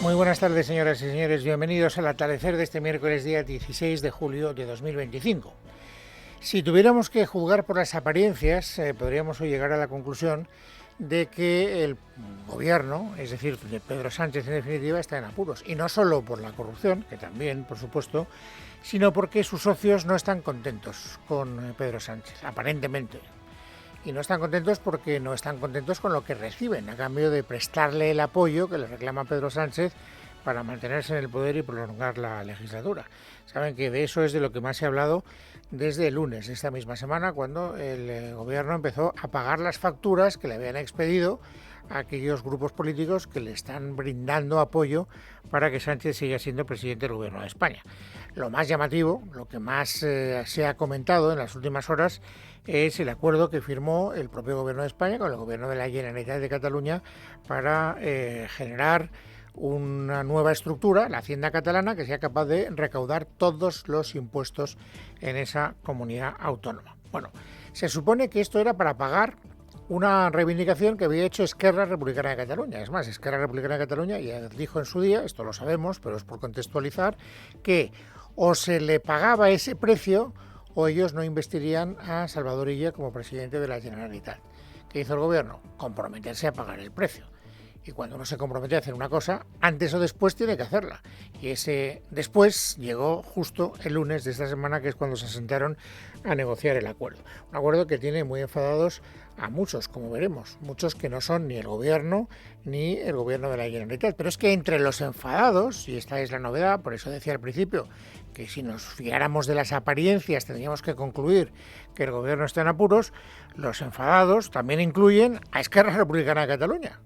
Muy buenas tardes, señoras y señores. Bienvenidos al atardecer de este miércoles día 16 de julio de 2025. Si tuviéramos que juzgar por las apariencias, podríamos hoy llegar a la conclusión de que el gobierno, es decir, de Pedro Sánchez en definitiva, está en apuros. Y no solo por la corrupción, que también, por supuesto, sino porque sus socios no están contentos con Pedro Sánchez, aparentemente. Y no están contentos porque no están contentos con lo que reciben a cambio de prestarle el apoyo que le reclama Pedro Sánchez para mantenerse en el poder y prolongar la legislatura. Saben que de eso es de lo que más se ha hablado desde el lunes de esta misma semana, cuando el gobierno empezó a pagar las facturas que le habían expedido a aquellos grupos políticos que le están brindando apoyo para que Sánchez siga siendo presidente del gobierno de España. Lo más llamativo, lo que más se ha comentado en las últimas horas, es el acuerdo que firmó el propio gobierno de España con el gobierno de la Generalitat de Cataluña para generar una nueva estructura, la Hacienda catalana, que sea capaz de recaudar todos los impuestos en esa comunidad autónoma. Bueno, se supone que esto era para pagar una reivindicación que había hecho Esquerra Republicana de Cataluña. Es más, Esquerra Republicana de Cataluña ya dijo en su día, esto lo sabemos, pero es por contextualizar, que o se le pagaba ese precio o ellos no investirían a Salvador Illa como presidente de la Generalitat. ¿Qué hizo el gobierno? Comprometerse a pagar el precio. Y cuando uno se compromete a hacer una cosa, antes o después tiene que hacerla. Y ese después llegó justo el lunes de esta semana, que es cuando se sentaron a negociar el acuerdo. Un acuerdo que tiene muy enfadados a muchos, como veremos. Muchos que no son ni el gobierno ni el gobierno de la Generalitat. Pero es que entre los enfadados, y esta es la novedad, por eso decía al principio que si nos fiáramos de las apariencias tendríamos que concluir que el gobierno está en apuros, los enfadados también incluyen a Esquerra Republicana de Cataluña.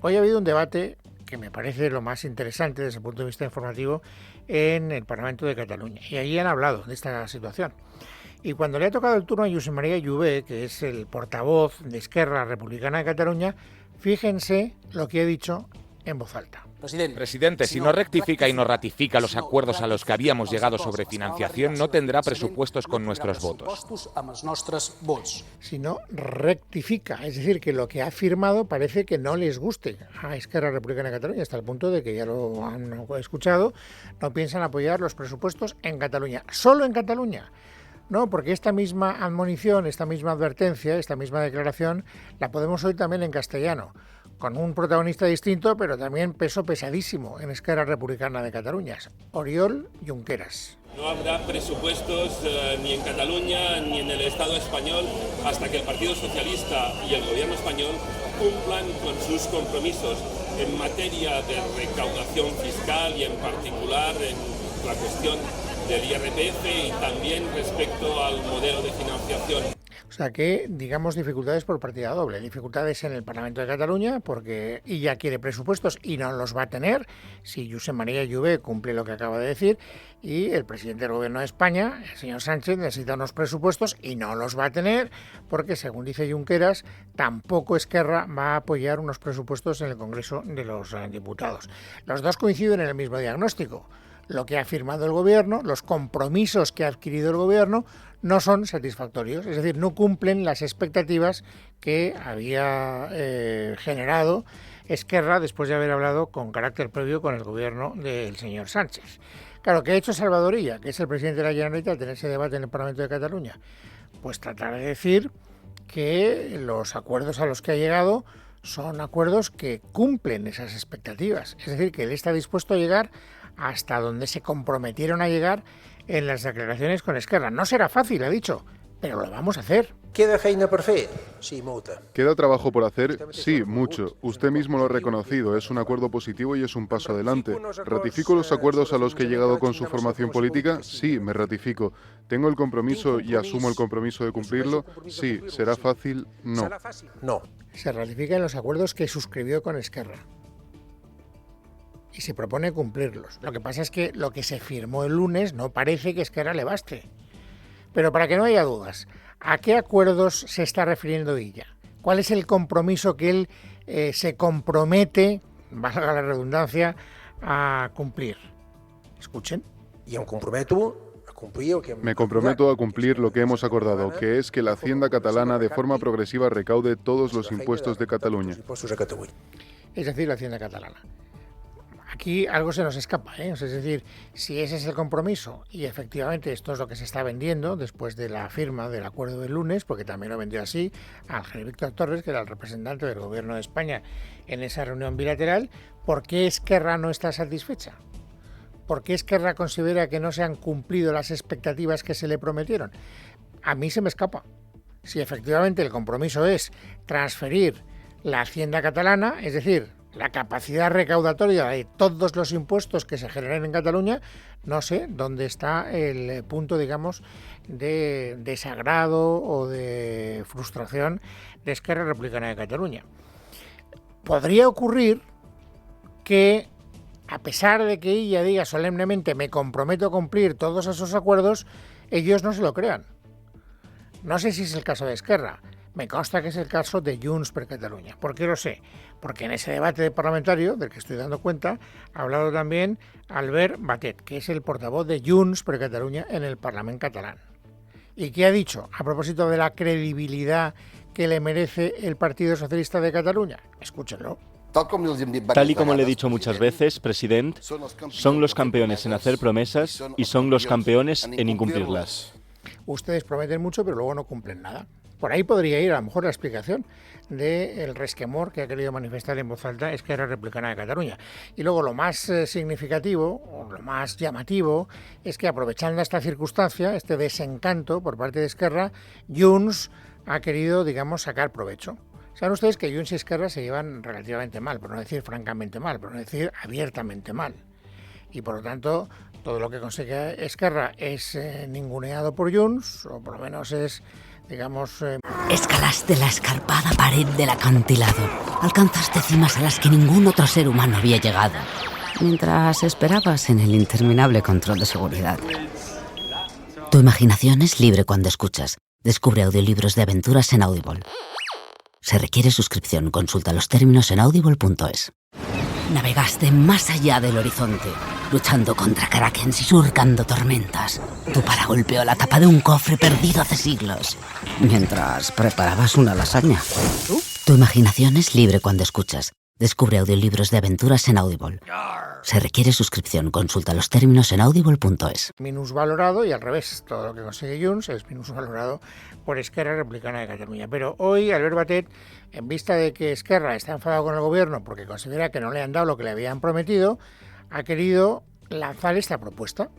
Hoy ha habido un debate que me parece lo más interesante desde el punto de vista informativo en el Parlamento de Cataluña. Y allí han hablado de esta situación. Y cuando le ha tocado el turno a Josep María Jové, que es el portavoz de Esquerra Republicana de Cataluña, fíjense lo que ha dicho en voz alta. Presidente, si no rectifica y no ratifica los acuerdos a los que habíamos llegado sobre financiación, no tendrá presupuestos con nuestros votos. Si no rectifica, es decir, que lo que ha firmado parece que no les guste a Esquerra Republicana de Cataluña, hasta el punto de que ya lo han escuchado, no piensan apoyar los presupuestos en Cataluña, solo en Cataluña. No, porque esta misma admonición, esta misma advertencia, esta misma declaración la podemos oír también en castellano, con un protagonista distinto, pero también peso pesadísimo en Esquerra Republicana de Cataluña, Oriol Junqueras. No habrá presupuestos ni en Cataluña ni en el Estado español hasta que el Partido Socialista y el Gobierno español cumplan con sus compromisos en materia de recaudación fiscal y en particular en la cuestión del IRPF y también respecto al modelo de financiación. O sea que, digamos, dificultades por partida doble. Dificultades en el Parlamento de Cataluña, porque ella quiere presupuestos y no los va a tener si Josep María Jové cumple lo que acaba de decir. Y el presidente del Gobierno de España, el señor Sánchez, necesita unos presupuestos y no los va a tener porque, según dice Junqueras, tampoco Esquerra va a apoyar unos presupuestos en el Congreso de los Diputados. Los dos coinciden en el mismo diagnóstico. Lo que ha firmado el gobierno, los compromisos que ha adquirido el gobierno, no son satisfactorios, es decir, no cumplen las expectativas que había generado Esquerra después de haber hablado con carácter previo con el gobierno del señor Sánchez. Claro, ¿qué ha hecho Salvador Illa, que es el presidente de la Generalitat, en ese debate en el Parlamento de Cataluña? Pues tratar de decir que los acuerdos a los que ha llegado son acuerdos que cumplen esas expectativas, es decir, que él está dispuesto a llegar hasta donde se comprometieron a llegar en las declaraciones con Esquerra. No será fácil, ha dicho, pero lo vamos a hacer. ¿Queda feina por fer? Sí, molta. ¿Queda trabajo por hacer? Sí, mucho. Usted mismo lo ha reconocido. Es un acuerdo positivo y es un paso adelante. ¿Ratifico los acuerdos a los que he llegado con su formación política? Sí, me ratifico. ¿Tengo el compromiso y asumo el compromiso de cumplirlo? Sí. ¿Será fácil? No. No. Se ratifica en los acuerdos que suscribió con Esquerra y se propone cumplirlos. Lo que pasa es que lo que se firmó el lunes no parece que Esquerra le baste. Pero para que no haya dudas, ¿a qué acuerdos se está refiriendo ella? ¿Cuál es el compromiso que él se compromete, valga la redundancia, a cumplir? Escuchen. Y em comprometo a cumplir el que... Me comprometo a cumplir lo que hemos acordado, que es que la Hacienda catalana de forma progresiva recaude todos los impuestos de Cataluña. es decir, la Hacienda catalana. Aquí algo se nos escapa, ¿eh? Es decir, si ese es el compromiso y efectivamente esto es lo que se está vendiendo después de la firma del acuerdo del lunes, porque también lo vendió así Ángel Víctor Torres, que era el representante del Gobierno de España en esa reunión bilateral, ¿por qué Esquerra no está satisfecha? ¿Por qué Esquerra considera que no se han cumplido las expectativas que se le prometieron? A mí se me escapa. Si efectivamente el compromiso es transferir la Hacienda catalana, es decir, la capacidad recaudatoria de todos los impuestos que se generen en Cataluña, no sé dónde está el punto, digamos, de desagrado o de frustración de Esquerra Republicana de Cataluña. Podría ocurrir que, a pesar de que ella diga solemnemente me comprometo a cumplir todos esos acuerdos, ellos no se lo crean. No sé si es el caso de Esquerra. Me consta que es el caso de Junts per Catalunya. ¿Por qué lo sé? Porque en ese debate parlamentario, del que estoy dando cuenta, ha hablado también Albert Batet, que es el portavoz de Junts per Catalunya en el Parlamento catalán. ¿Y qué ha dicho a propósito de la credibilidad que le merece el Partido Socialista de Cataluña? Escúchenlo. Tal y como le he dicho muchas veces, presidente, son los campeones en hacer promesas y son los campeones en incumplirlas. Ustedes prometen mucho, pero luego no cumplen nada. Por ahí podría ir a lo mejor la explicación del resquemor que ha querido manifestar en voz alta Esquerra Republicana de Cataluña. Y luego lo más significativo, o lo más llamativo, es que aprovechando esta circunstancia, este desencanto por parte de Esquerra, Junts ha querido, digamos, sacar provecho. Saben ustedes que Junts y Esquerra se llevan relativamente mal, por no decir francamente mal, por no decir abiertamente mal. Y por lo tanto, todo lo que consigue Esquerra es ninguneado por Junts, o por lo menos es, digamos... Escalaste la escarpada pared del acantilado. Alcanzaste cimas a las que ningún otro ser humano había llegado, mientras esperabas en el interminable control de seguridad. Tu imaginación es libre cuando escuchas. Descubre audiolibros de aventuras en Audible. Se requiere suscripción. Consulta los términos en audible.es. Navegaste más allá del horizonte, luchando contra krakens y surcando tormentas. Tu para golpeó la tapa de un cofre perdido hace siglos, mientras preparabas una lasaña. Tu imaginación es libre cuando escuchas. Descubre audiolibros de aventuras en Audible. Se requiere suscripción. Consulta los términos en audible.es. Minusvalorado, y al revés, todo lo que consigue Junts es minusvalorado por Esquerra Republicana de Cataluña. Pero hoy Albert Batet, en vista de que Esquerra está enfadado con el gobierno porque considera que no le han dado lo que le habían prometido, ha querido lanzar esta propuesta.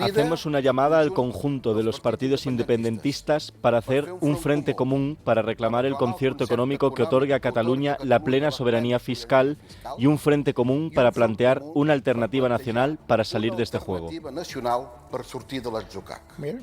Hacemos una llamada al conjunto de los partidos independentistas para hacer un frente común para reclamar el concierto económico que otorgue a Cataluña la plena soberanía fiscal y un frente común para plantear una alternativa nacional para salir de este juego. Bien,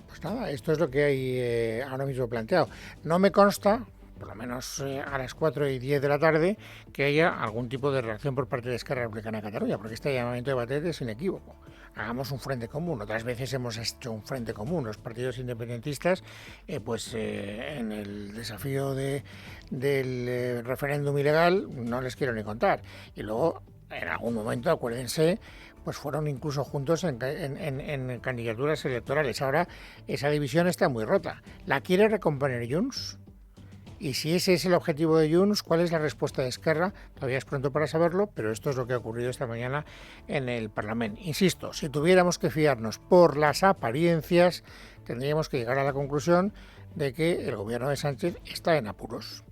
pues nada, esto es lo que hay ahora mismo planteado. No me consta, por lo menos a las 4:10 de la tarde, que haya algún tipo de reacción por parte de Esquerra Republicana de Cataluña, porque este llamamiento de Batet es inequívoco. Hagamos un frente común. Otras veces hemos hecho un frente común. Los partidos independentistas, en el desafío del referéndum ilegal, no les quiero ni contar. Y luego, en algún momento, acuérdense, pues fueron incluso juntos en candidaturas electorales. Ahora esa división está muy rota. ¿La quiere recomponer Junts? Y si ese es el objetivo de Junts, ¿cuál es la respuesta de Esquerra? Todavía es pronto para saberlo, pero esto es lo que ha ocurrido esta mañana en el Parlamento. Insisto, si tuviéramos que fiarnos por las apariencias, tendríamos que llegar a la conclusión de que el gobierno de Sánchez está en apuros.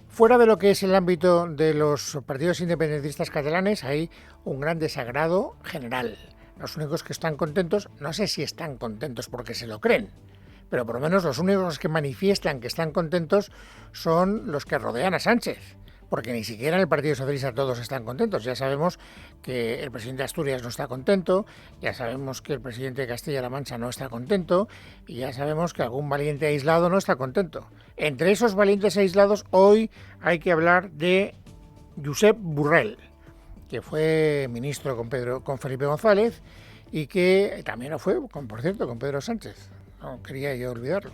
Fuera de lo que es el ámbito de los partidos independentistas catalanes, hay un gran desagrado general. Los únicos que están contentos, no sé si están contentos porque se lo creen, pero por lo menos los únicos que manifiestan que están contentos son los que rodean a Sánchez, porque ni siquiera en el Partido Socialista todos están contentos. Ya sabemos que el presidente de Asturias no está contento, ya sabemos que el presidente de Castilla-La Mancha no está contento, y ya sabemos que algún valiente aislado no está contento. Entre esos valientes aislados, hoy hay que hablar de Josep Borrell, que fue ministro con Felipe González y que también lo fue, por cierto, con Pedro Sánchez. No quería yo olvidarlo.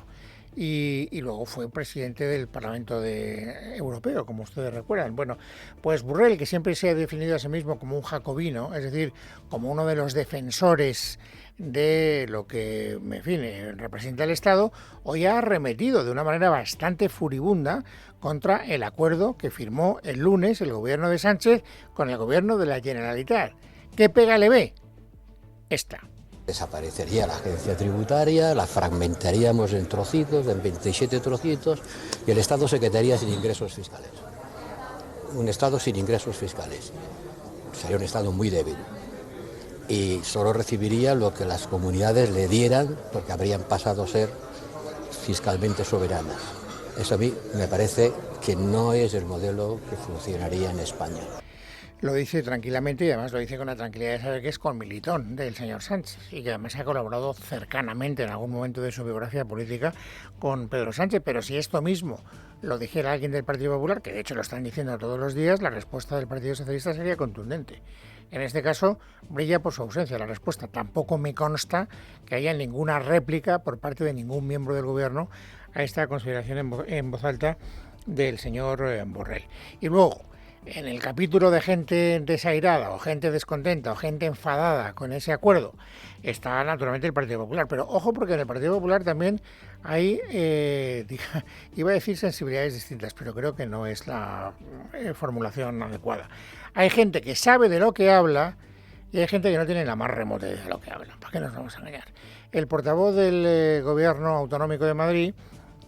y luego fue presidente del Parlamento Europeo, como ustedes recuerdan. Bueno, pues Borrell, que siempre se ha definido a sí mismo como un jacobino, es decir, como uno de los defensores de lo que, en fin, representa el Estado, hoy ha arremetido de una manera bastante furibunda contra el acuerdo que firmó el lunes el gobierno de Sánchez con el gobierno de la Generalitat. ¿Qué pega le ve? Esta. Desaparecería la agencia tributaria, la fragmentaríamos en trocitos, en 27 trocitos, y el Estado se quedaría sin ingresos fiscales. Un Estado sin ingresos fiscales. Sería un Estado muy débil. Y solo recibiría lo que las comunidades le dieran, porque habrían pasado a ser fiscalmente soberanas. Eso a mí me parece que no es el modelo que funcionaría en España. Lo dice tranquilamente y además lo dice con la tranquilidad de saber que es comilitón del señor Sánchez y que además ha colaborado cercanamente en algún momento de su biografía política con Pedro Sánchez. Pero si esto mismo lo dijera alguien del Partido Popular, que de hecho lo están diciendo todos los días, la respuesta del Partido Socialista sería contundente. En este caso brilla por su ausencia la respuesta. Tampoco me consta que haya ninguna réplica por parte de ningún miembro del gobierno a esta consideración en voz alta del señor Borrell. Y luego, en el capítulo de gente desairada o gente descontenta o gente enfadada con ese acuerdo está naturalmente el Partido Popular, pero ojo porque en el Partido Popular también hay, iba a decir sensibilidades distintas, pero creo que no es la formulación adecuada. Hay gente que sabe de lo que habla y hay gente que no tiene la más remota idea de lo que habla. ¿Para qué nos vamos a engañar? El portavoz del Gobierno Autonómico de Madrid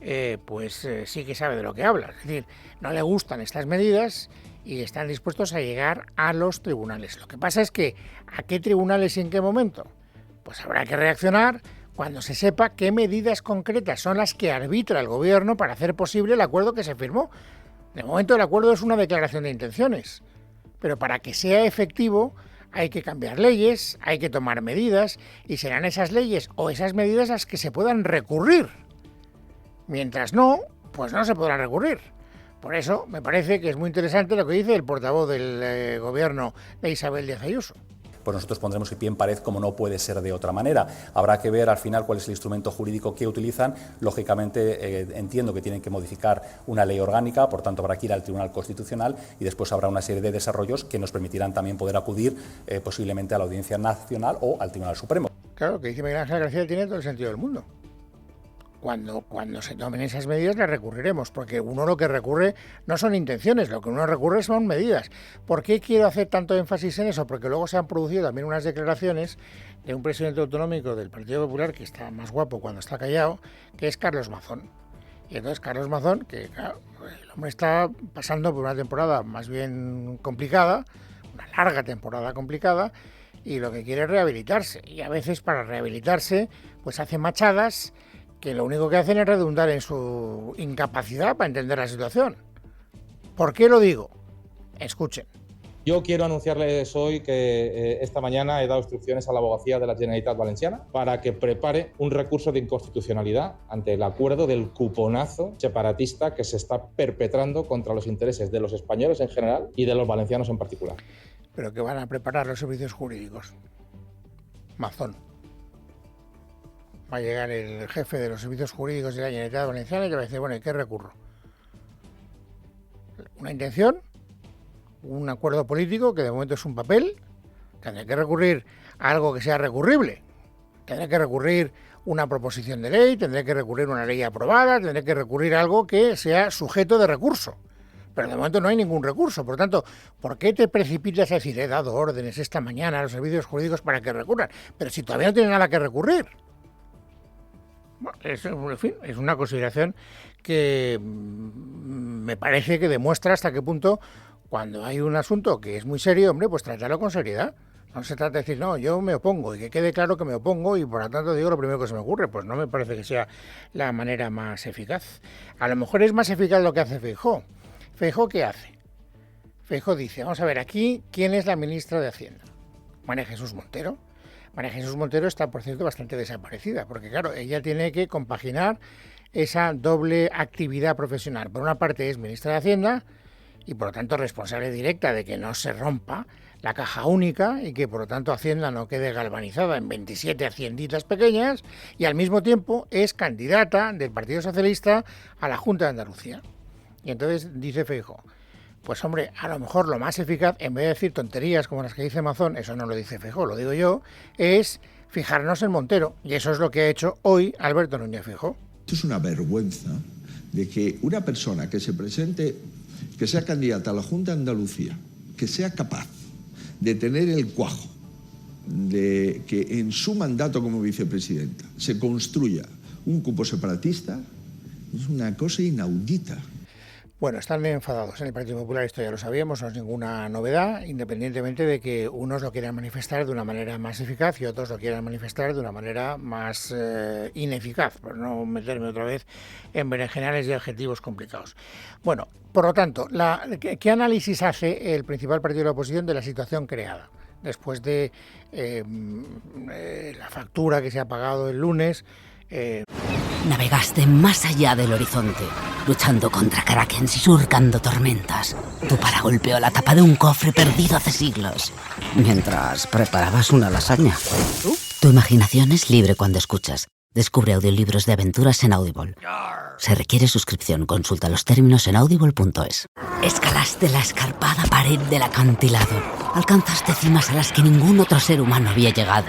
sí que sabe de lo que habla, es decir, no le gustan estas medidas y están dispuestos a llegar a los tribunales. Lo que pasa es que ¿a qué tribunales y en qué momento? Pues habrá que reaccionar cuando se sepa qué medidas concretas son las que arbitra el gobierno para hacer posible el acuerdo que se firmó. De momento el acuerdo es una declaración de intenciones, pero para que sea efectivo hay que cambiar leyes, hay que tomar medidas y serán esas leyes o esas medidas las que se puedan recurrir. Mientras no, pues no se podrán recurrir. Por eso me parece que es muy interesante lo que dice el portavoz del gobierno de Isabel Díaz Ayuso. Pues nosotros pondremos el pie en pared como no puede ser de otra manera. Habrá que ver al final cuál es el instrumento jurídico que utilizan. Lógicamente entiendo que tienen que modificar una ley orgánica, por tanto habrá que ir al Tribunal Constitucional y después habrá una serie de desarrollos que nos permitirán también poder acudir posiblemente a la Audiencia Nacional o al Tribunal Supremo. Claro, que dice Miguel Ángel García tiene todo el sentido del mundo. Cuando se tomen esas medidas las recurriremos, porque uno lo que recurre no son intenciones, lo que uno recurre son medidas. ¿Por qué quiero hacer tanto énfasis en eso? Porque luego se han producido también unas declaraciones de un presidente autonómico del Partido Popular que está más guapo cuando está callado, que es Carlos Mazón. Y entonces Carlos Mazón, que claro, el hombre está pasando por una temporada más bien complicada, una larga temporada complicada, y lo que quiere es rehabilitarse. Y a veces para rehabilitarse pues hace machadas que lo único que hacen es redundar en su incapacidad para entender la situación. ¿Por qué lo digo? Escuchen. Yo quiero anunciarles hoy que esta mañana he dado instrucciones a la Abogacía de la Generalitat Valenciana para que prepare un recurso de inconstitucionalidad ante el acuerdo del cuponazo separatista que se está perpetrando contra los intereses de los españoles en general y de los valencianos en particular. Pero que van a preparar los servicios jurídicos. Mazón. Va a llegar el jefe de los servicios jurídicos de la Generalitat Valenciana y le va a decir, bueno, ¿y qué recurro? Una intención, un acuerdo político que de momento es un papel, tendré que recurrir a algo que sea recurrible, tendré que recurrir una proposición de ley, tendré que recurrir a una ley aprobada, tendré que recurrir a algo que sea sujeto de recurso. Pero de momento no hay ningún recurso. Por tanto, ¿por qué te precipitas a decir, he dado órdenes esta mañana a los servicios jurídicos para que recurran? Pero si todavía no tienen nada que recurrir. Bueno, en fin, es una consideración que me parece que demuestra hasta qué punto, cuando hay un asunto que es muy serio, hombre, pues tratarlo con seriedad. No se trata de decir, no, yo me opongo y que quede claro que me opongo y por lo tanto digo lo primero que se me ocurre. Pues no me parece que sea la manera más eficaz. A lo mejor es más eficaz lo que hace Feijóo. ¿Feijóo qué hace? Feijóo dice, vamos a ver, aquí, ¿quién es la ministra de Hacienda? María Jesús Montero. María Jesús Montero está, por cierto, bastante desaparecida, porque claro, ella tiene que compaginar esa doble actividad profesional. Por una parte es ministra de Hacienda y por lo tanto responsable directa de que no se rompa la caja única y que por lo tanto Hacienda no quede galvanizada en 27 hacienditas pequeñas, y al mismo tiempo es candidata del Partido Socialista a la Junta de Andalucía. Y entonces dice Feijóo, pues hombre, a lo mejor lo más eficaz, en vez de decir tonterías como las que dice Mazón, eso no lo dice Feijóo, lo digo yo, es fijarnos en Montero. Y eso es lo que ha hecho hoy Alberto Núñez Feijóo. Esto es una vergüenza de que una persona que se presente, que sea candidata a la Junta de Andalucía, que sea capaz de tener el cuajo de que en su mandato como vicepresidenta se construya un cupo separatista, es una cosa inaudita. Bueno, están enfadados en el Partido Popular, esto ya lo sabíamos, no es ninguna novedad, independientemente de que unos lo quieran manifestar de una manera más eficaz y otros lo quieran manifestar de una manera más ineficaz, por no meterme otra vez en berenjenales y adjetivos complicados. Bueno, por lo tanto, ¿qué análisis hace el principal partido de la oposición de la situación creada? Después de la factura que se ha pagado el lunes. Navegaste más allá del horizonte, luchando contra Krakens y surcando tormentas. Tu para golpeó la tapa de un cofre perdido hace siglos, mientras preparabas una lasaña. Tu imaginación es libre cuando escuchas. Descubre audiolibros de aventuras en Audible. Se requiere suscripción. Consulta los términos en audible.es. Escalaste la escarpada pared del acantilado. Alcanzaste cimas a las que ningún otro ser humano había llegado,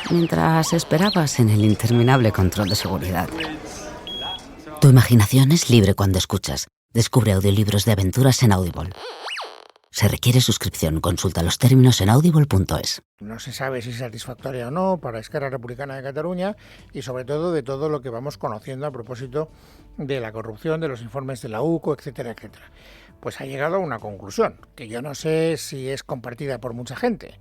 mientras esperabas en el interminable control de seguridad. Tu imaginación es libre cuando escuchas. Descubre audiolibros de aventuras en Audible. Se requiere suscripción. Consulta los términos en audible.es. No se sabe si es satisfactoria o no para Esquerra Republicana de Cataluña y sobre todo de todo lo que vamos conociendo a propósito de la corrupción, de los informes de la UCO, etcétera, etcétera. Pues ha llegado a una conclusión, que yo no sé si es compartida por mucha gente.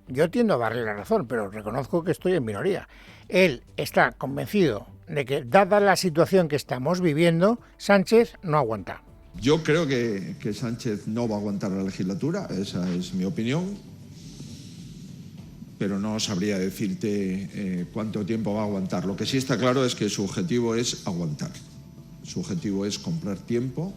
Yo tiendo a darle la razón, pero reconozco que estoy en minoría. Él está convencido de que, dada la situación que estamos viviendo, Sánchez no aguanta. Yo creo que Sánchez no va a aguantar la legislatura, esa es mi opinión, pero no sabría decirte cuánto tiempo va a aguantar. Lo que sí está claro es que su objetivo es aguantar, su objetivo es comprar tiempo,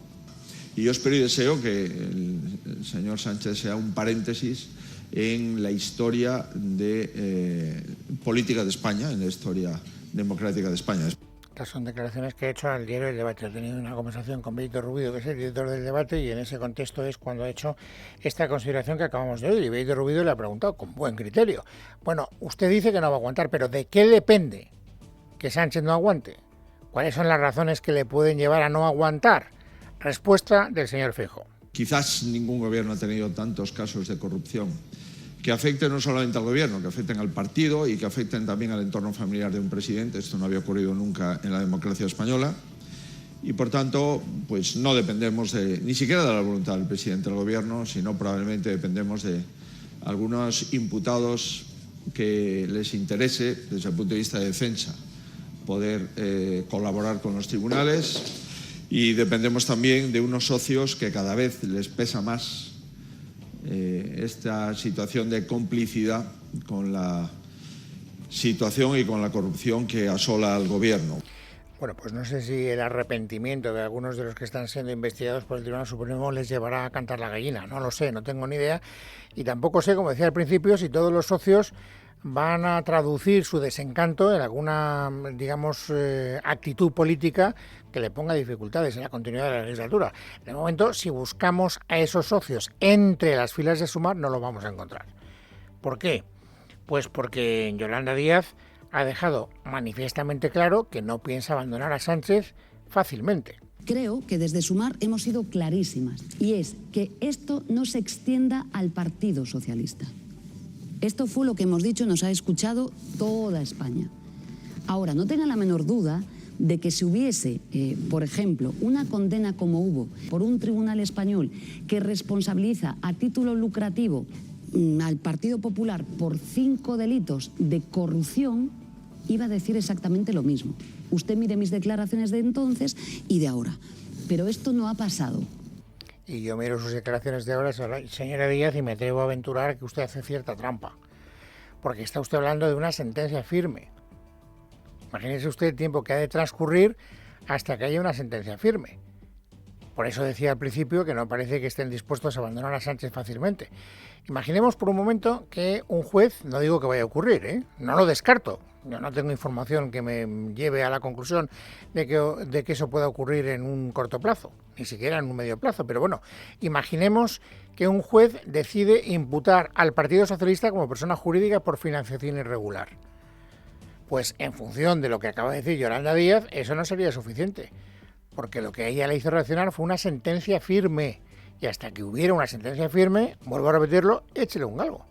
y yo espero y deseo que el señor Sánchez sea un paréntesis en la historia de política de España, en la historia democrática de España. Estas son declaraciones que he hecho al diario El Debate. He tenido una conversación con Víctor Rubido, que es el director del Debate, y en ese contexto es cuando he hecho esta consideración que acabamos de oír. Y Víctor Rubido le ha preguntado con buen criterio. Bueno, usted dice que no va a aguantar, pero ¿de qué depende que Sánchez no aguante? ¿Cuáles son las razones que le pueden llevar a no aguantar? Respuesta del señor Feijóo. Quizás ningún gobierno ha tenido tantos casos de corrupción que afecten no solamente al gobierno, que afecten al partido y que afecten también al entorno familiar de un presidente. Esto no había ocurrido nunca en la democracia española y, por tanto, pues no dependemos ni siquiera de la voluntad del presidente del gobierno, sino probablemente dependemos de algunos imputados que les interese, desde el punto de vista de defensa, poder colaborar con los tribunales, y dependemos también de unos socios que cada vez les pesa más esta situación de complicidad con la situación y con la corrupción que asola al gobierno. Bueno, pues no sé si el arrepentimiento de algunos de los que están siendo investigados por el Tribunal Supremo les llevará a cantar la gallina. No lo sé, no tengo ni idea. Y tampoco sé, como decía al principio, si todos los socios van a traducir su desencanto en alguna, digamos, actitud política que le ponga dificultades en la continuidad de la legislatura. De momento, si buscamos a esos socios entre las filas de Sumar, no lo vamos a encontrar. ¿Por qué? Pues porque Yolanda Díaz ha dejado manifiestamente claro que no piensa abandonar a Sánchez fácilmente. Creo que desde Sumar hemos sido clarísimas, y es que esto no se extienda al Partido Socialista. Esto fue lo que hemos dicho, nos ha escuchado toda España. Ahora, no tengan la menor duda de que si hubiese, por ejemplo, una condena como hubo por un tribunal español que responsabiliza a título lucrativo al Partido Popular por 5 delitos de corrupción, iba a decir exactamente lo mismo. Usted mire mis declaraciones de entonces y de ahora. Pero esto no ha pasado. Y yo miro sus declaraciones de ahora, señora Díaz, y me atrevo a aventurar que usted hace cierta trampa. Porque está usted hablando de una sentencia firme. Imagínese usted el tiempo que ha de transcurrir hasta que haya una sentencia firme. Por eso decía al principio que no parece que estén dispuestos a abandonar a Sánchez fácilmente. Imaginemos por un momento que un juez, no digo que vaya a ocurrir, no lo descarto, yo no tengo información que me lleve a la conclusión de que eso pueda ocurrir en un corto plazo, ni siquiera en un medio plazo, pero bueno, imaginemos que un juez decide imputar al Partido Socialista como persona jurídica por financiación irregular. Pues en función de lo que acaba de decir Yolanda Díaz, eso no sería suficiente, porque lo que a ella le hizo reaccionar fue una sentencia firme, y hasta que hubiera una sentencia firme, vuelvo a repetirlo, échele un galgo.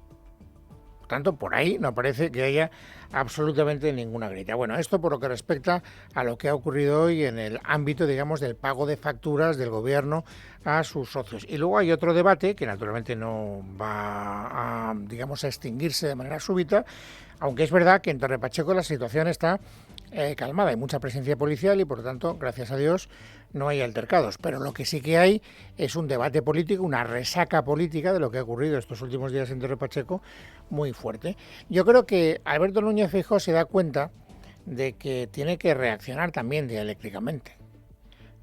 Por tanto, por ahí no parece que haya absolutamente ninguna grieta. Bueno, esto por lo que respecta a lo que ha ocurrido hoy en el ámbito, digamos, del pago de facturas del gobierno a sus socios. Y luego hay otro debate que naturalmente no va a, digamos, a extinguirse de manera súbita, aunque es verdad que en Torre Pacheco la situación está calmada, hay mucha presencia policial y por lo tanto, gracias a Dios, no hay altercados. Pero lo que sí que hay es un debate político, una resaca política de lo que ha ocurrido estos últimos días en Torre Pacheco muy fuerte. Yo creo que Alberto Núñez Feijóo se da cuenta de que tiene que reaccionar también dialécticamente.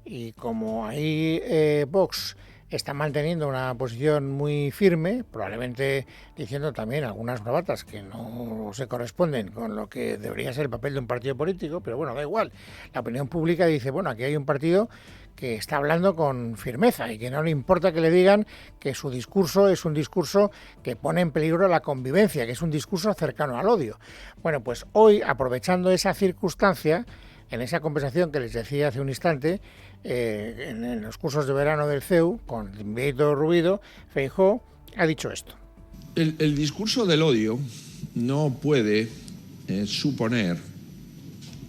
Y como ahí Vox está manteniendo una posición muy firme, probablemente diciendo también algunas bravatas que no se corresponden con lo que debería ser el papel de un partido político, pero bueno, da igual. La opinión pública dice, bueno, aquí hay un partido que está hablando con firmeza y que no le importa que le digan que su discurso es un discurso que pone en peligro la convivencia, que es un discurso cercano al odio. Bueno, pues hoy, aprovechando esa circunstancia, en esa conversación que les decía hace un instante, en los cursos de verano del CEU, con Víctor Rubido, Feijóo ha dicho esto. El discurso del odio no puede suponer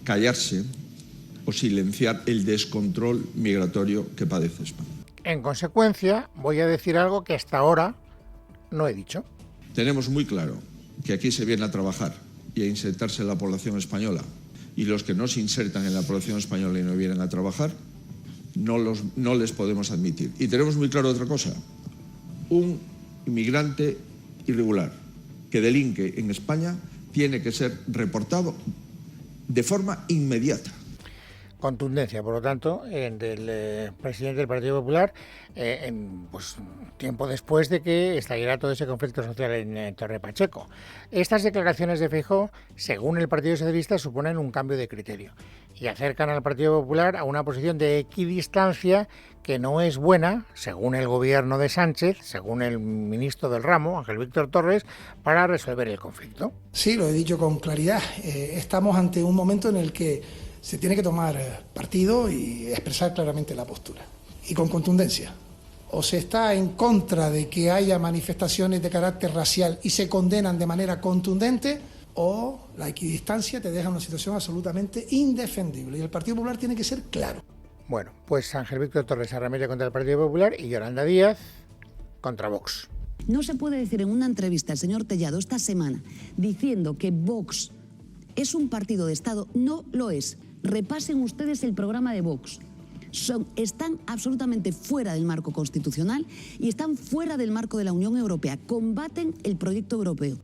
callarse o silenciar el descontrol migratorio que padece España. En consecuencia, voy a decir algo que hasta ahora no he dicho. Tenemos muy claro que aquí se viene a trabajar y a insertarse en la población española, y los que no se insertan en la población española y no vienen a trabajar, no les podemos admitir. Y tenemos muy claro otra cosa: un inmigrante irregular que delinque en España tiene que ser reportado de forma inmediata. Contundencia, por lo tanto, del presidente del Partido Popular, pues tiempo después de que estallara todo ese conflicto social en Torre Pacheco. Estas declaraciones de Feijóo, según el Partido Socialista, suponen un cambio de criterio y acercan al Partido Popular a una posición de equidistancia que no es buena, según el gobierno de Sánchez, según el ministro del ramo, Ángel Víctor Torres, para resolver el conflicto. Sí, lo he dicho con claridad. Estamos ante un momento en el que se tiene que tomar partido y expresar claramente la postura, y con contundencia. O se está en contra de que haya manifestaciones de carácter racial y se condenan de manera contundente, o la equidistancia te deja en una situación absolutamente indefendible, y el Partido Popular tiene que ser claro. Bueno, pues Ángel Víctor Torres se arremete contra el Partido Popular y Yolanda Díaz contra Vox. No se puede decir en una entrevista el señor Tellado esta semana diciendo que Vox es un partido de Estado. No lo es. Repasen ustedes el programa de Vox. Están absolutamente fuera del marco constitucional y están fuera del marco de la Unión Europea. Combaten el proyecto europeo.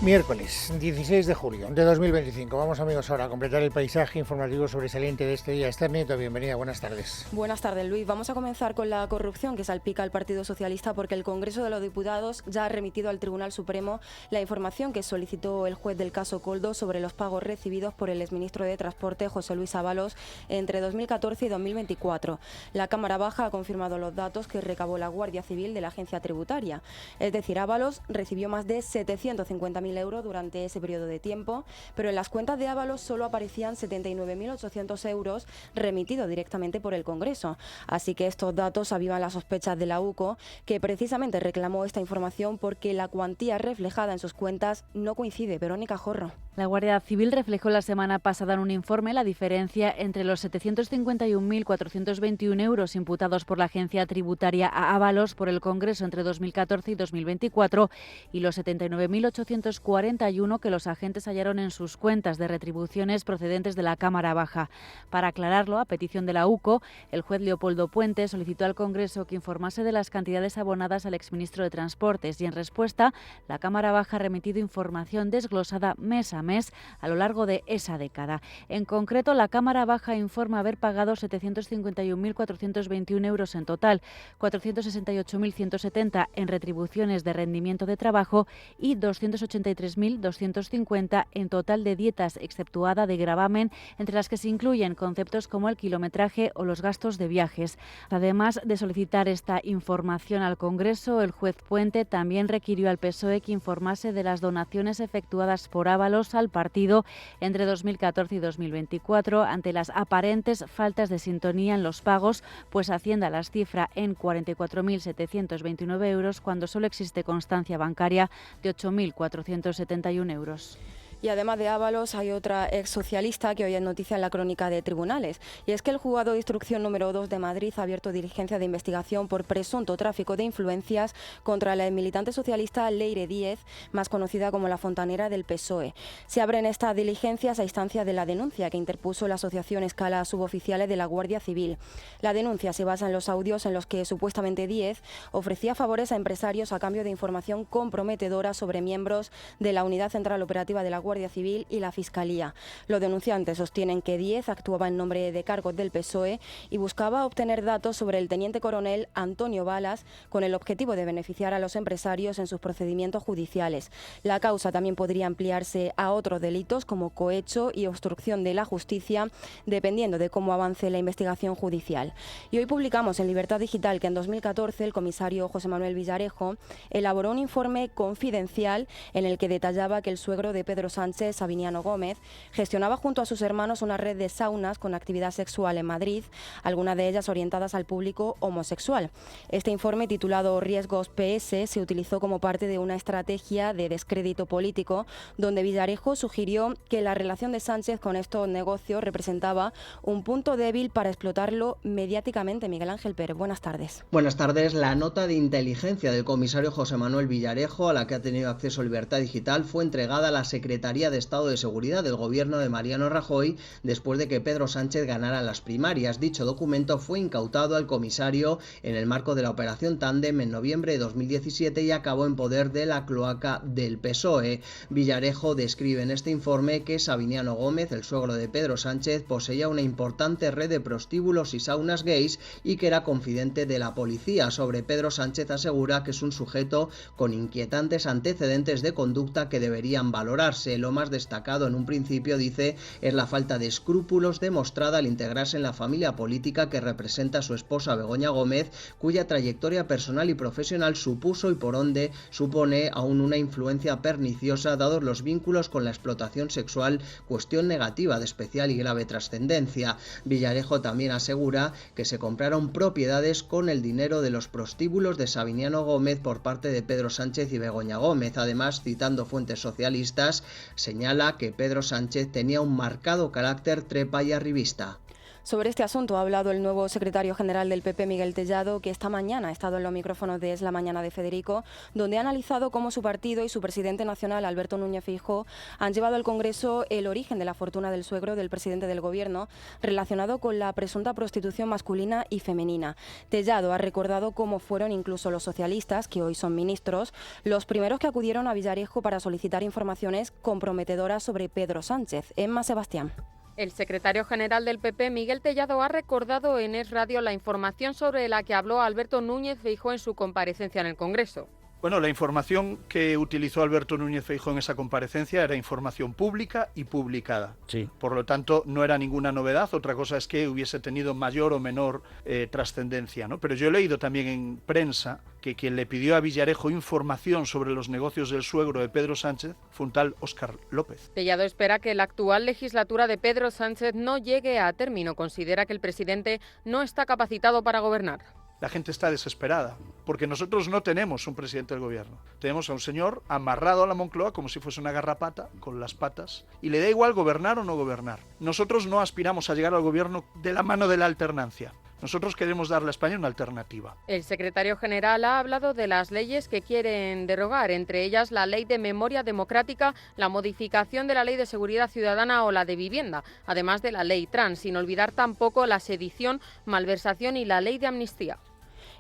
Miércoles 16 de julio de 2025. Vamos, amigos, ahora a completar el paisaje informativo sobresaliente de este día. Esther Nieto, bienvenida, buenas tardes. Buenas tardes, Luis. Vamos a comenzar con la corrupción que salpica al Partido Socialista, porque el Congreso de los Diputados ya ha remitido al Tribunal Supremo la información que solicitó el juez del caso Koldo sobre los pagos recibidos por el exministro de Transporte, José Luis Ábalos, entre 2014 y 2024. La Cámara Baja ha confirmado los datos que recabó la Guardia Civil de la Agencia Tributaria. Es decir, Ábalos recibió más de 750.000 euros durante ese periodo de tiempo, pero en las cuentas de Ábalos solo aparecían 79.800 euros remitidos directamente por el Congreso. Así que estos datos avivan las sospechas de la UCO, que precisamente reclamó esta información porque la cuantía reflejada en sus cuentas no coincide. Verónica Jorro. La Guardia Civil reflejó la semana pasada en un informe la diferencia entre los 751.421 euros imputados por la Agencia Tributaria a Ábalos por el Congreso entre 2014 y 2024 y los 79.841 que los agentes hallaron en sus cuentas de retribuciones procedentes de la Cámara Baja. Para aclararlo, a petición de la UCO, el juez Leopoldo Puente solicitó al Congreso que informase de las cantidades abonadas al exministro de Transportes y, en respuesta, la Cámara Baja ha remitido información desglosada mes a mes mes a lo largo de esa década. En concreto, la Cámara Baja informa haber pagado 751.421 euros en total, 468.170 en retribuciones de rendimiento de trabajo y 283.250 en total de dietas, exceptuada de gravamen, entre las que se incluyen conceptos como el kilometraje o los gastos de viajes. Además de solicitar esta información al Congreso, el juez Puente también requirió al PSOE que informase de las donaciones efectuadas por Ábalos al partido entre 2014 y 2024 ante las aparentes faltas de sintonía en los pagos, pues Hacienda las cifra en 44.729 euros cuando solo existe constancia bancaria de 8.471 euros. Y además de Ábalos, hay otra ex socialista que hoy es noticia en la crónica de tribunales. Y es que el juzgado de instrucción número 2 de Madrid ha abierto diligencia de investigación por presunto tráfico de influencias contra la militante socialista Leire Díez, más conocida como la fontanera del PSOE. Se abren estas diligencias a instancia de la denuncia que interpuso la Asociación Escala Suboficiales de la Guardia Civil. La denuncia se basa en los audios en los que supuestamente Díez ofrecía favores a empresarios a cambio de información comprometedora sobre miembros de la Unidad Central Operativa de la Guardia Civil y la Fiscalía. Los denunciantes sostienen que Díez actuaba en nombre de cargos del PSOE y buscaba obtener datos sobre el teniente coronel Antonio Balas con el objetivo de beneficiar a los empresarios en sus procedimientos judiciales. La causa también podría ampliarse a otros delitos como cohecho y obstrucción de la justicia, dependiendo de cómo avance la investigación judicial. Y hoy publicamos en Libertad Digital que en 2014 el comisario José Manuel Villarejo elaboró un informe confidencial en el que detallaba que el suegro de Pedro Sánchez, Sabiniano Gómez, gestionaba junto a sus hermanos una red de saunas con actividad sexual en Madrid, algunas de ellas orientadas al público homosexual. Este informe, titulado Riesgos PS, se utilizó como parte de una estrategia de descrédito político, donde Villarejo sugirió que la relación de Sánchez con estos negocios representaba un punto débil para explotarlo mediáticamente. Miguel Ángel Pérez, buenas tardes. Buenas tardes. La nota de inteligencia del comisario José Manuel Villarejo, a la que ha tenido acceso Libertad Digital, fue entregada a la Secretaría de Estado de Seguridad del gobierno de Mariano Rajoy después de que Pedro Sánchez ganara las primarias. Dicho documento fue incautado al comisario en el marco de la operación Tándem en noviembre de 2017 y acabó en poder de la cloaca del PSOE. Villarejo describe en este informe que Sabiniano Gómez, el suegro de Pedro Sánchez, poseía una importante red de prostíbulos y saunas gays y que era confidente de la policía. Sobre Pedro Sánchez asegura que es un sujeto con inquietantes antecedentes de conducta que deberían valorarse. Lo más destacado en un principio, dice, es la falta de escrúpulos demostrada al integrarse en la familia política que representa a su esposa Begoña Gómez, cuya trayectoria personal y profesional supuso y por ende supone aún una influencia perniciosa dados los vínculos con la explotación sexual, cuestión negativa de especial y grave trascendencia. Villarejo también asegura que se compraron propiedades con el dinero de los prostíbulos de Sabiniano Gómez por parte de Pedro Sánchez y Begoña Gómez. Además, citando fuentes socialistas, señala que Pedro Sánchez tenía un marcado carácter trepa y arribista. Sobre este asunto ha hablado el nuevo secretario general del PP, Miguel Tellado, que esta mañana ha estado en los micrófonos de Es la Mañana de Federico, donde ha analizado cómo su partido y su presidente nacional, Alberto Núñez Feijóo, han llevado al Congreso el origen de la fortuna del suegro del presidente del Gobierno, relacionado con la presunta prostitución masculina y femenina. Tellado ha recordado cómo fueron incluso los socialistas, que hoy son ministros, los primeros que acudieron a Villarejo para solicitar informaciones comprometedoras sobre Pedro Sánchez. Emma Sebastián. El secretario general del PP, Miguel Tellado, ha recordado en Es Radio la información sobre la que habló Alberto Núñez Feijóo en su comparecencia en el Congreso. Bueno, la información que utilizó Alberto Núñez Feijóo en esa comparecencia era información pública y publicada. Sí. Por lo tanto, no era ninguna novedad. Otra cosa es que hubiese tenido mayor o menor trascendencia, ¿no? Pero yo he leído también en prensa que quien le pidió a Villarejo información sobre los negocios del suegro de Pedro Sánchez fue un tal Óscar López. Tellado espera que la actual legislatura de Pedro Sánchez no llegue a término. Considera que el presidente no está capacitado para gobernar. La gente está desesperada, porque nosotros no tenemos un presidente del gobierno. Tenemos a un señor amarrado a la Moncloa como si fuese una garrapata, con las patas, y le da igual gobernar o no gobernar. Nosotros no aspiramos a llegar al gobierno de la mano de la alternancia. Nosotros queremos darle a España una alternativa. El secretario general ha hablado de las leyes que quieren derogar, entre ellas la Ley de Memoria Democrática, la modificación de la Ley de Seguridad Ciudadana o la de Vivienda, además de la Ley Trans, sin olvidar tampoco la sedición, malversación y la Ley de Amnistía.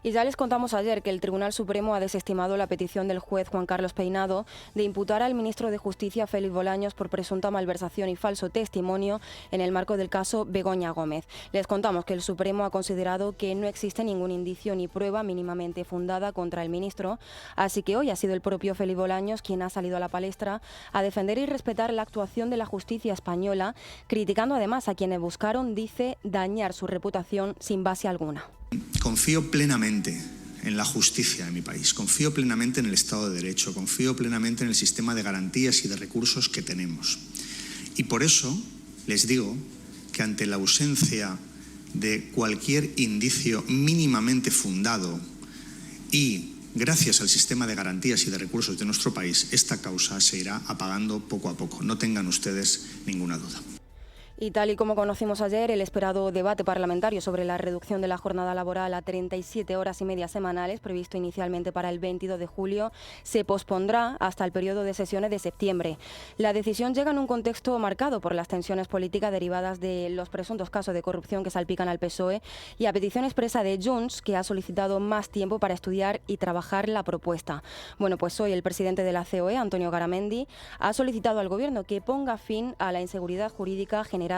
Y ya les contamos ayer que el Tribunal Supremo ha desestimado la petición del juez Juan Carlos Peinado de imputar al ministro de Justicia Félix Bolaños por presunta malversación y falso testimonio en el marco del caso Begoña Gómez. Les contamos que el Supremo ha considerado que no existe ningún indicio ni prueba mínimamente fundada contra el ministro, así que hoy ha sido el propio Félix Bolaños quien ha salido a la palestra a defender y respetar la actuación de la justicia española, criticando además a quienes buscaron, dice, dañar su reputación sin base alguna. Confío plenamente en la justicia de mi país, confío plenamente en el Estado de Derecho, confío plenamente en el sistema de garantías y de recursos que tenemos. Y por eso les digo que ante la ausencia de cualquier indicio mínimamente fundado y gracias al sistema de garantías y de recursos de nuestro país, esta causa se irá apagando poco a poco. No tengan ustedes ninguna duda. Y tal y como conocimos ayer, el esperado debate parlamentario sobre la reducción de la jornada laboral a 37 horas y media semanales, previsto inicialmente para el 22 de julio, se pospondrá hasta el periodo de sesiones de septiembre. La decisión llega en un contexto marcado por las tensiones políticas derivadas de los presuntos casos de corrupción que salpican al PSOE y a petición expresa de Junts, que ha solicitado más tiempo para estudiar y trabajar la propuesta. Bueno, pues hoy el presidente de la COE, Antonio Garamendi, ha solicitado al Gobierno que ponga fin a la inseguridad jurídica generada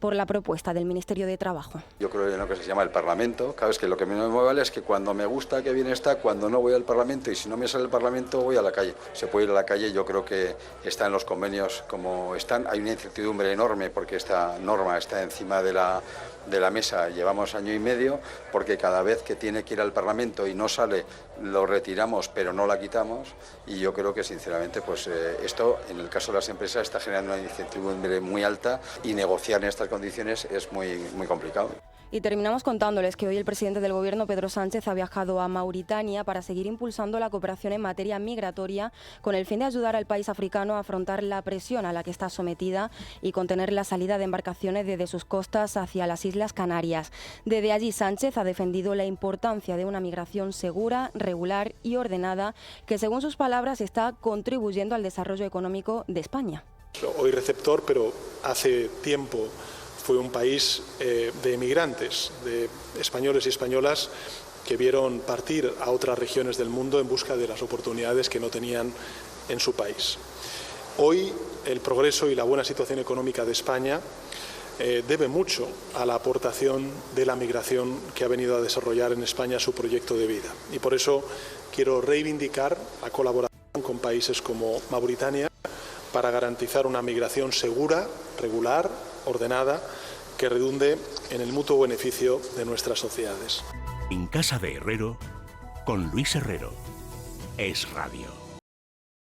por la propuesta del Ministerio de Trabajo. Yo creo en lo que se llama el Parlamento. Claro, es que lo que me vale es que cuando me gusta, que bien está, cuando no voy al Parlamento, y si no me sale el Parlamento, voy a la calle. Se puede ir a la calle, yo creo que está en los convenios como están. Hay una incertidumbre enorme porque esta norma está encima de la mesa. Llevamos año y medio porque cada vez que tiene que ir al Parlamento y no sale, lo retiramos pero no la quitamos, y yo creo que sinceramente pues esto en el caso de las empresas está generando una incertidumbre muy alta y negociar en estas condiciones es muy complicado. Y terminamos contándoles que hoy el presidente del Gobierno, Pedro Sánchez, ha viajado a Mauritania para seguir impulsando la cooperación en materia migratoria con el fin de ayudar al país africano a afrontar la presión a la que está sometida y contener la salida de embarcaciones desde sus costas hacia las Islas Canarias. Desde allí, Sánchez ha defendido la importancia de una migración segura, regular y ordenada que, según sus palabras, está contribuyendo al desarrollo económico de España. Hoy receptor, pero hace tiempo fue un país de emigrantes, de españoles y españolas que vieron partir a otras regiones del mundo en busca de las oportunidades que no tenían en su país. Hoy el progreso y la buena situación económica de España debe mucho a la aportación de la migración que ha venido a desarrollar en España su proyecto de vida. Y por eso quiero reivindicar la colaboración con países como Mauritania para garantizar una migración segura, regular, ordenada, que redunde en el mutuo beneficio de nuestras sociedades. En Casa de Herrero, con Luis Herrero, Es Radio.